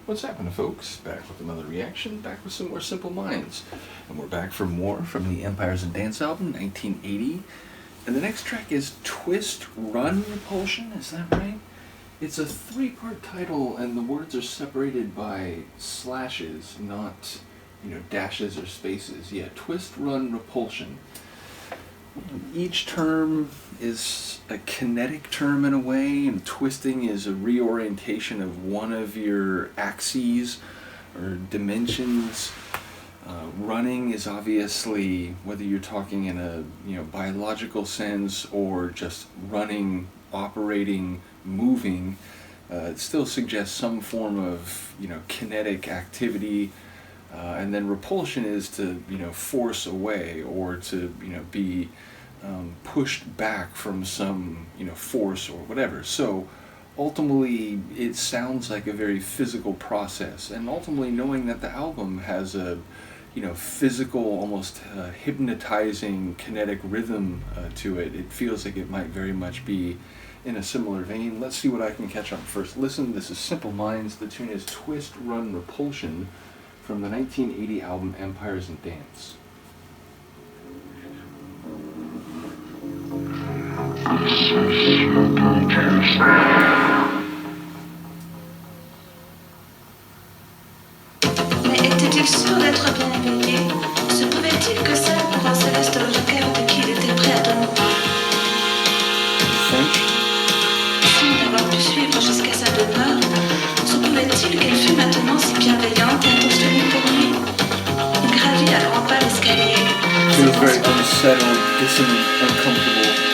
What's happening, folks? Back with another reaction, back with some more Simple Minds. And we're back for more from the Empires and Dance album, 1980. And the next track is Twist Run Repulsion, is that right? It's a three-part title, and the words are separated by slashes, not, dashes or spaces. Yeah, Twist Run Repulsion. Each term is a kinetic term in a way, and twisting is a reorientation of one of your axes or dimensions. Running is obviously, whether you're talking in a biological sense or just running, operating, moving, it still suggests some form of kinetic activity. And then repulsion is to force away or to be pushed back from some force or whatever. So ultimately it sounds like a very physical process, and ultimately knowing that the album has a physical, almost hypnotizing kinetic rhythm to it, it feels like it might very much be in a similar vein. Let's see what I can catch on first. Listen, this is Simple Minds. The tune is Twist Run Repulsion from the 1980 album Empires and Dance. Mais était-il sûr d'être bien éveillé? Se pouvait-il que ça, pour un céleste joker de qui il était prêt à donner? Signe d'avoir pu suivre jusqu'à sa demeure, se pouvait-il qu'elle fût maintenant si bienveillante et attentionnée pour lui? Il gravit à grands pas l'escalier. Feels very unsettled, dissonant, uncomfortable.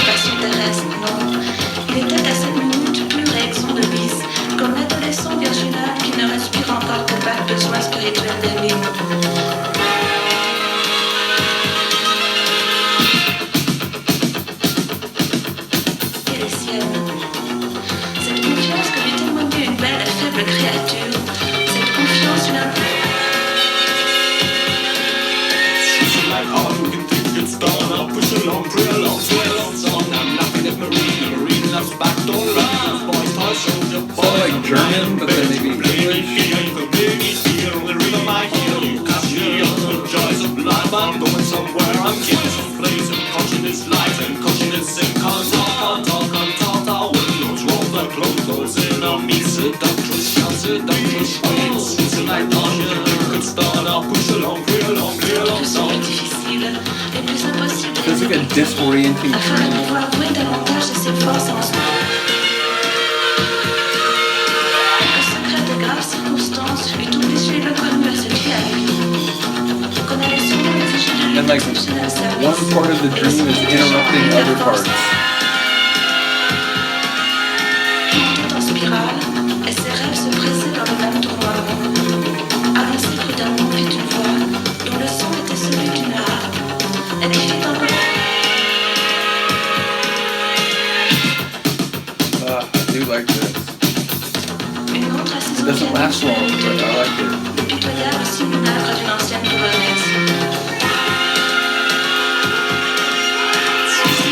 Passion terrestre, non. Il était à cette minute pur et exempt de vice, comme l'adolescent virginal qui ne respire encore que par le besoin spirituel d'aimer. Et les siennes. Cette confiance que lui témoignait une belle et faible créature, cette confiance une Like all who can think it's done, I'll push along, pray along, swear along, song. I'm knocking at Marine loves back door love. Boys, toy soldier, boy. Sound like German, but then maybe English. You can play me feel the rhythm I hear. You catch me on the joys of life. I'm going somewhere, I'm getting someplace. And caution is life, and caution is sin. Can't talk. Windows roll, the clothes goes in on me. Seductress, shout, seductress, waits. It's a night on you, could start, I'll push along, pray along, clear along, song. There's like a disorienting afin de train. pouvoir vouer davantage de ses forces en soi. Le secret de graves circonstances eût obligé l'inconnu à se fier à lui. Qu'on allait sûrement exiger de lui And like d'exceptionnels services. one part of the dream is interrupting other parts. Il montait en spirale, et ses rêves se pressaient dans le même tournoiement. Avancer prudemment fit une voix, dont le son était celui d'une harpe, et qui fit encore. I do like this. Une autre assise It doesn't last long, but I like it. le pitoyable simulacre d'une ancienne polonaise.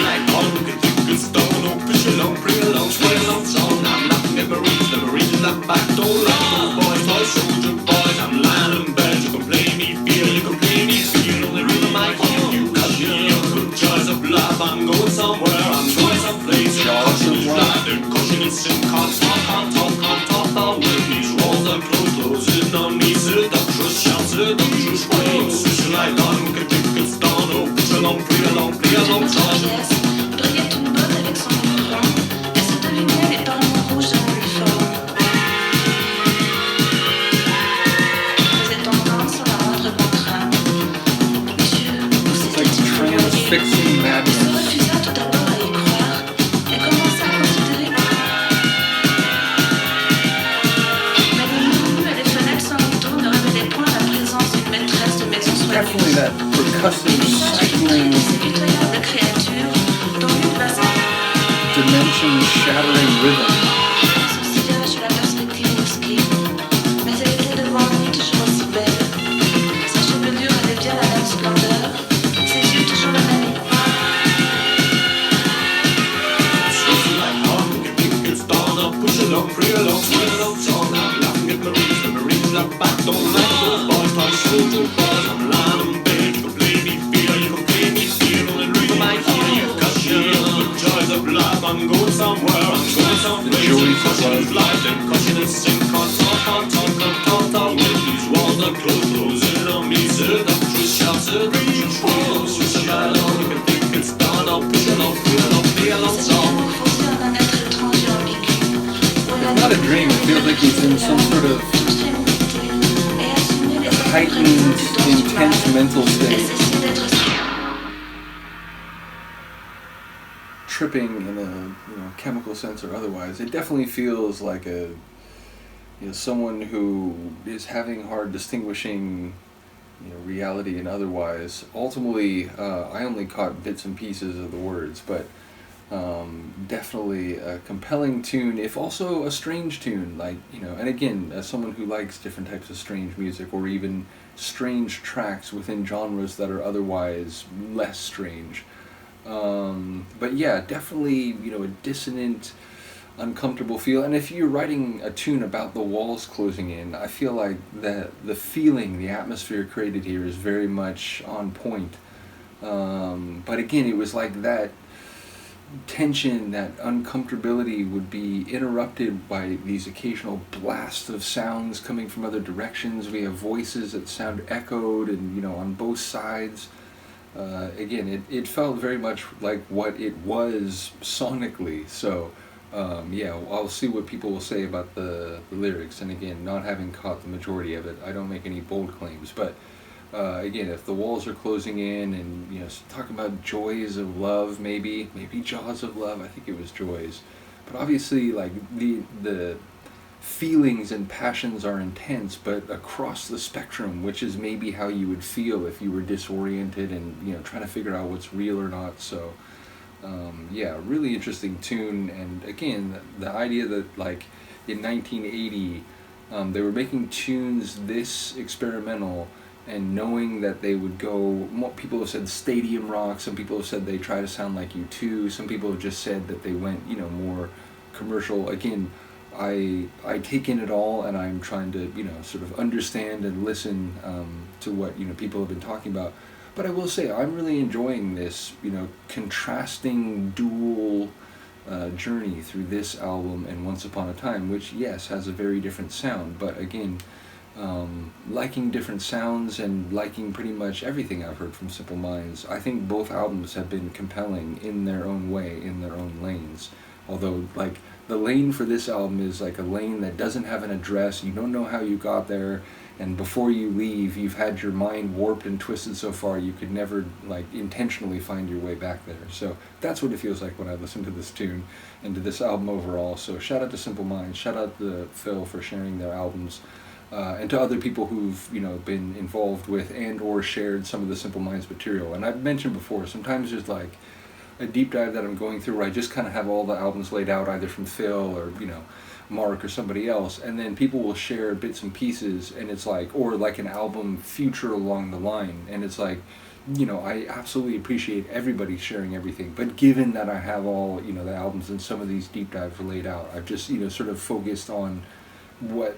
Like all who can think it's done, oh, push along, pray along, swear along, song. I'm knocking at Marine loves back door love. Boys, toy soldier, boys. I'm lying in bed, you can play me feel, you can play me feel. The rhythm I hear, you catch me on the joys of life. I'm going somewhere, I'm going someplace. Caution is life, and caution is sin. Can't talk. Our these rolls are closing on me. Seductress, shout, seductress, waits. It's like all who can think it's done, oh, push along, play along, song. Pièce, brillait une botte avec son front, et se devinaient les parlements rouges de l'uniforme. Faisait entendre sans la moindre contrainte. Monsieur, où It's like s'était-il fourvoyé? transfixing Il se madness. refusa tout d'abord à y croire, et commença à considérer le mais les menus et les fenêtres sans rideau ne révélaient point la présence d'une maîtresse de maison Definitely soigneuse. that percussive, cycling, Ces pitoyables créatures dont l'une va dimension-shattering rhythm. son sillage la perspective brusquée. Mais elle était devant lui toujours aussi belle. Sa chevelure avait bien la même splendeur, ses yeux toujours le même éclat. It's like all who can think it's done, oh, push along, pray along, swear along, song. I'm laughing fly, then caution and sink, tall, when these walls are closing on me, seductress shouts, switch the dial on, you can think it's done, I'll push it off, feel it off, feel on song. Métamorphosé en un être étranger ambigu. It's not a dream, it feels like he's in some sort of heightened, intense mental state, tripping in a chemical sense or otherwise. It definitely feels like someone who is having hard distinguishing reality and otherwise. Ultimately, I only caught bits and pieces of the words, but definitely a compelling tune, if also a strange tune, and again, as someone who likes different types of strange music, or even strange tracks within genres that are otherwise less strange. But yeah, definitely, a dissonant, uncomfortable feel. And if you're writing a tune about the walls closing in, I feel like the feeling, the atmosphere created here is very much on point. But again, it was like that tension, that uncomfortability would be interrupted by these occasional blasts of sounds coming from other directions. We have voices that sound echoed and on both sides. Again, it felt very much like what it was sonically. So yeah, I'll see what people will say about the lyrics, and again, not having caught the majority of it, I don't make any bold claims, but again, if the walls are closing in, and talking about joys of love, maybe jaws of love, I think it was joys, but obviously like the feelings and passions are intense, but across the spectrum, which is maybe how you would feel if you were disoriented and trying to figure out what's real or not. So yeah, really interesting tune. And again, the idea that like in 1980 they were making tunes this experimental, and knowing that they would go, people have said stadium rock, some people have said they try to sound like U2, some people have just said that they went more commercial. Again, I take in it all, and I'm trying to sort of understand and listen to what people have been talking about. But I will say I'm really enjoying this contrasting dual journey through this album and Once Upon a Time, which yes has a very different sound, but again liking different sounds and liking pretty much everything I've heard from Simple Minds. I think both albums have been compelling in their own way, in their own lanes. Although, like, the lane for this album is like a lane that doesn't have an address, you don't know how you got there, and before you leave, you've had your mind warped and twisted so far you could never, like, intentionally find your way back there. So that's what it feels like when I listen to this tune and to this album overall. So shout out to Simple Minds, shout out to Phil for sharing their albums. And to other people who've been involved with and or shared some of the Simple Minds material. And I've mentioned before, sometimes there's like a deep dive that I'm going through where I just kind of have all the albums laid out, either from Phil or Mark or somebody else, and then people will share bits and pieces, and it's like, or like an album future along the line, and it's like, I absolutely appreciate everybody sharing everything, but given that I have all the albums and some of these deep dives laid out, I've just sort of focused on what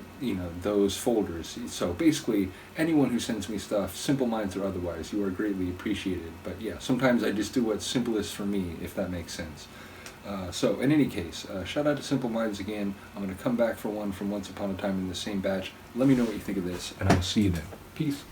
those folders. So basically, anyone who sends me stuff, Simple Minds or otherwise, you are greatly appreciated. But yeah, sometimes I just do what's simplest for me, if that makes sense. So in any case, shout out to Simple Minds again. I'm going to come back for one from Once Upon a Time in the same batch. Let me know what you think of this, and I'll see you then. Peace.